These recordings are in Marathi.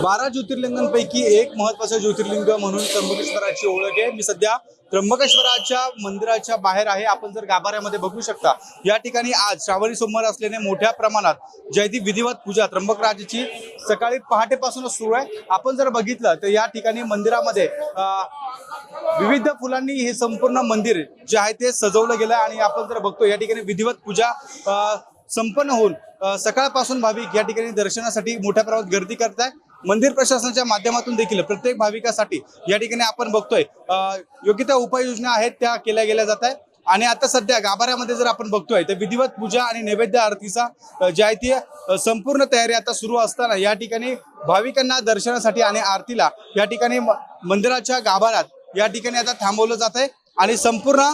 बारा ज्योतिर्लिंगांपैकी एक महत्त्वाचं ज्योतिर्लिंग म्हणून त्र्यंबकेश्वराची ओळख आहे। मी सध्या त्र्यंबकेश्वराच्या मंदिराच्या बाहेर आहे। आपण जर गाभाऱ्यामध्ये बघू शकता, या ठिकाणी आज श्रावणी सोमवार असल्याने मोठ्या प्रमाणात जयती विधिवत पूजा त्र्यंबकराजाची सकाळी पहाटेपासूनच सुरू आहे। आपण जर बघितलं तर या ठिकाणी मंदिरामध्ये विविध फुलांनी हे संपूर्ण मंदिर जे आहे ते सजवलं गेलं आणि आपण जर बघतो या ठिकाणी विधिवत पूजा संपन्न होऊन सकाळपासून भाविक या ठिकाणी दर्शनासाठी मोठ्या प्रमाणात गर्दी करत आहे। मंदिर प्रशासनाच्या माध्यमातून देखील प्रत्येक भाविकासाठी या ठिकाणी आपण बघतोय योग्य त्या उपाययोजना आहेत त्या केल्या गेल्या जात आहेत। आणि आता सध्या गाभाऱ्यामध्ये जर आपण बघतोय तर विधिवत पूजा आणि नैवेद्य आरतीचा जे आहे ती संपूर्ण तयारी आता सुरू असताना या ठिकाणी भाविकांना दर्शनासाठी आणि आरतीला या ठिकाणी मंदिराच्या गाभाऱ्यात या ठिकाणी आता थांबवलं जात आहे। आणि संपूर्ण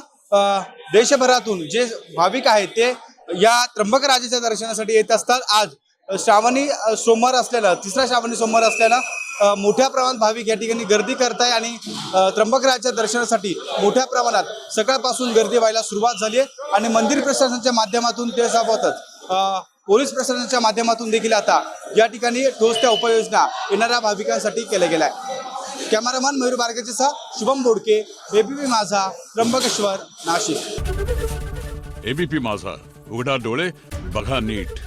देशभरातून जे भाविक आहेत ते या त्र्यंबकराजाच्या दर्शनासाठी येत असतात। आज श्रावणी सोमवार असल्यानं तिसरा श्रावणी सोमवार असल्यानं मोठ्या प्रमाणात भाविक या ठिकाणी गर्दी करताय आणि त्र्यंबकराजाच्या दर्शनासाठी मोठ्या प्रमाणात सकाळपासून गर्दी व्हायला सुरुवात झाली आहे। आणि मंदिर प्रशासनाच्या माध्यमातून त्यासोबतच पोलीस प्रशासनाच्या माध्यमातून देखील आता या ठिकाणी ठोस त्या उपाययोजना येणाऱ्या भाविकांसाठी केल्या गेल्या आहेत। कॅमेरामॅन मयूर बारगेचा शुभम बोडके, एबीपी माझा, त्र्यंबकेश्वर, नाशिक। एबीपी माझा, उघडा डोळे बघा नीट।